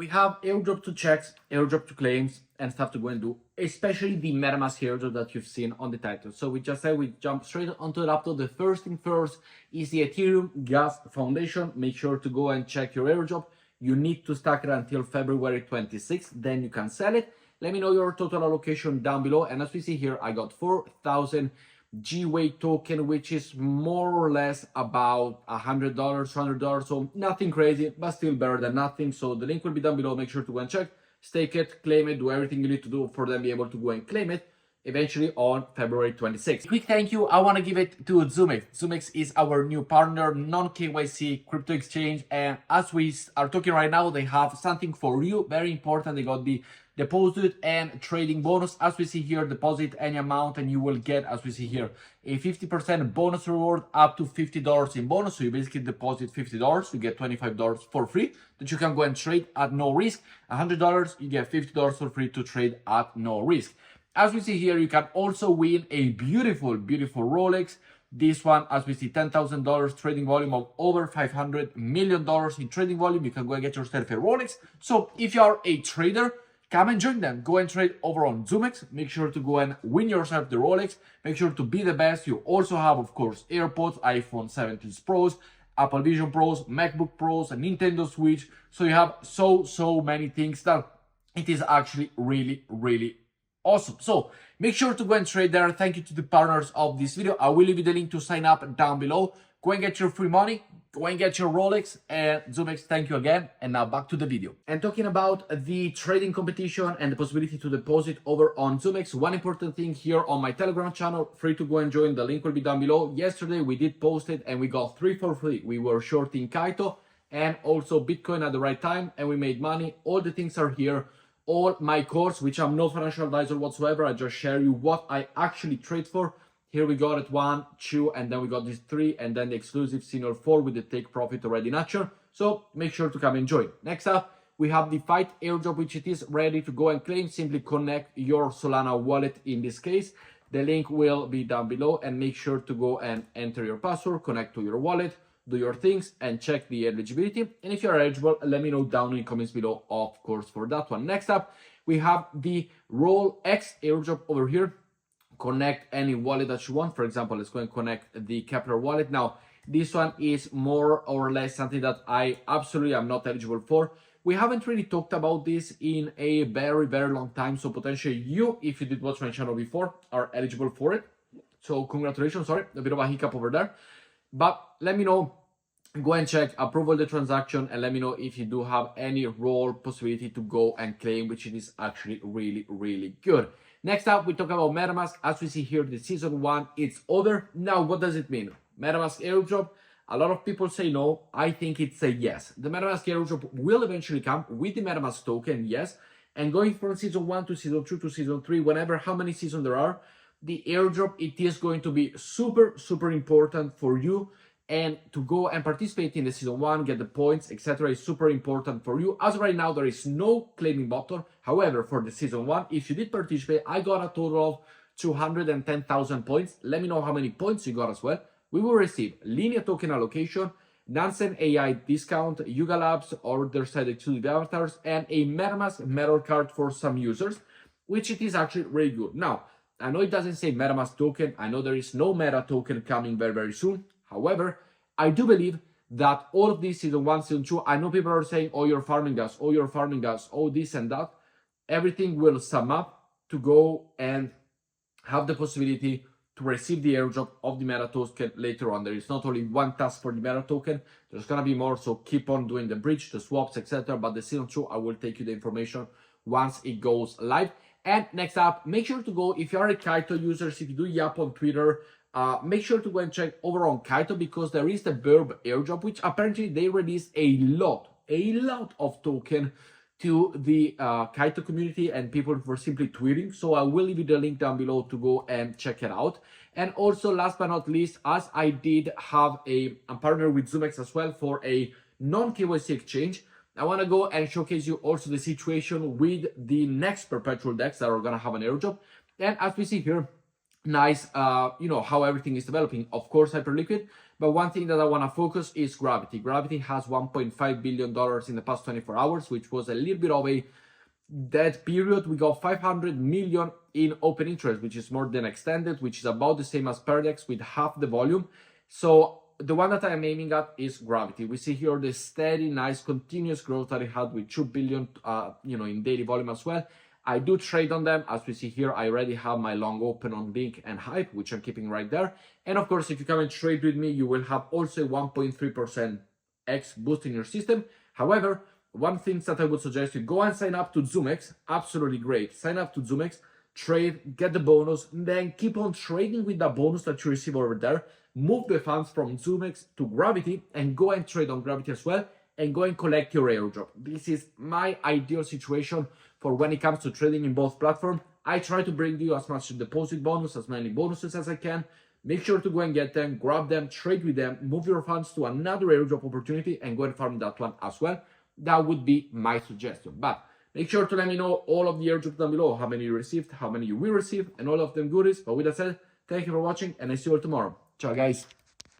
we have airdrop to checks, airdrop to claims, and stuff to go and do, especially the MetaMask airdrop that you've seen on the title. So we just said we jump straight onto the laptop. The first thing first is the Ethereum Gas Foundation. Make sure to go and check your airdrop. You need to stack it until February 26th, then you can sell it. Let me know your total allocation down below. And as we see here, I got 4,000 G-Weight token, which is more or less about $100, $200. So nothing crazy, but still better than nothing. So the link will be down below. Make sure to go and check, stake it, claim it, do everything you need to do for them to be able to go and claim it eventually on February 26th. Quick thank you. I want to give it to Zoomex. Zoomex is our new partner, non-KYC crypto exchange. And as we are talking right now, they have something for you. Very important. They got the deposit and trading bonus. As we see here, deposit any amount and you will get, as we see here, a 50% bonus reward up to $50 in bonus. So you basically deposit $50, you get $25 for free that you can go and trade at no risk. $100, you get $50 for free to trade at no risk. As we see here, you can also win a beautiful, beautiful Rollx. This one, as we see, $10,000 trading volume of over $500 million in trading volume. You can go and get yourself a Rollx. So if you are a trader, come and join them. Go and trade over on Zoomex. Make sure to go and win yourself the Rollx. Make sure to be the best. You also have, of course, AirPods, iPhone 17 Pros, Apple Vision Pros, MacBook Pros, a Nintendo Switch. So you have so many things that it is actually really awesome. So make sure to go and trade there. Thank you to the partners of this video. I will leave you the link to sign up down below. Go and get your free money. Go and get your Rollx. And Zoomex, thank you again. And now back to the video. And talking about the trading competition and the possibility to deposit over on Zoomex, one important thing here on my Telegram channel, free to go and join. The link will be down below. Yesterday we did post it and we got 3 for free. We were shorting Kaito and also Bitcoin at the right time and we made money. All the things are here. All my course, which I'm no financial advisor whatsoever, I just share you what I actually trade for. Here we got it 1, 2, and then we got this 3, and then the exclusive senior 4 with the take profit already natural. So make sure to come and join. Next up, we have the Fight airdrop, which it is ready to go and claim. Simply connect your Solana wallet in this case. The link will be down below, and make sure to go and enter your password, connect to your wallet, do your things and check the eligibility. And if you're eligible, let me know down in the comments below, of course, for that one. Next up, we have the Rollx airdrop over here. Connect any wallet that you want. For example, let's go and connect the Kepler wallet. Now, this one is more or less something that I absolutely am not eligible for. We haven't really talked about this in a very long time. So potentially you, if you did watch my channel before, are eligible for it. So congratulations, sorry, a bit of a hiccup over there. But let me know, go and check, approve the transaction, and let me know if you do have any role possibility to go and claim, which it is actually really good. Next up, we talk about MetaMask. As we see here, the season 1, it's over. Now, what does it mean? MetaMask airdrop, a lot of people say no. I think it's a yes. The MetaMask airdrop will eventually come with the MetaMask token, yes. And going from season 1 to season 2 to season 3, whenever, how many seasons there are, the airdrop, it is going to be super important for you, and to go and participate in the season 1, get the points, etc. is super important for you. As of right now, there is no claiming button. However, for the season 1, if you did participate, I got a total of 210,000 points. Let me know how many points you got as well. We will receive linear token allocation, Nansen AI discount, Yuga Labs, order side exclusive avatars, and a MetaMask metal card for some users, which it is actually really good. Now, I know it doesn't say MetaMask token. I know there is no Meta token coming very soon. However, I do believe that all of these season 1, season 2, I know people are saying, oh, you're farming gas, oh, you're farming gas, oh, this and that. Everything will sum up to go and have the possibility to receive the airdrop of the Meta token later on. There is not only one task for the Meta token, there's going to be more. So keep on doing the bridge, the swaps, etc. But the season 2, I will take you the information once it goes live. And next up, make sure to go, if you are a Kaito user, if you do Yap on Twitter, make sure to go and check over on Kaito, because there is the Verb airdrop, which apparently they released a lot of token to the Kaito community, and people were simply tweeting. So I will leave you the link down below to go and check it out. And also, last but not least, as I did have I'm partnered with Zoomex as well for a non-KYC exchange, I want to go and showcase you also the situation with the next perpetual decks that are going to have an airdrop. And as we see here, nice, how everything is developing. Of course, Hyperliquid, But one thing that I want to focus is Gravity. Gravity has $1.5 billion in the past 24 hours, which was a little bit of a dead period. We got 500 million in open interest, which is more than extended, which is about the same as Perdex with half the volume. So the one that I am aiming at is Gravity. We see here the steady, nice, continuous growth that it had with 2 billion, in daily volume as well. I do trade on them. As we see here, I already have my long open on Link and Hype, which I'm keeping right there. And of course, if you come and trade with me, you will have also 1.3% X boost in your system. However, one thing that I would suggest you go and sign up to Zoomex. Absolutely great. Sign up to Zoomex, trade, get the bonus, then keep on trading with the bonus that you receive over there. Move the funds from Zoomex to Gravity and go and trade on Gravity as well, and go and collect your airdrop. This is my ideal situation for when it comes to trading in both platforms. I try to bring you as much deposit bonus, as many bonuses as I can. Make sure to go and get them, grab them, trade with them, move your funds to another airdrop opportunity and go and farm that one as well. That would be my suggestion. But make sure to let me know all of the airdrops down below, how many you received, how many you will receive, and all of them goodies. But with that said, thank you for watching, and I see you all tomorrow. Ciao, guys.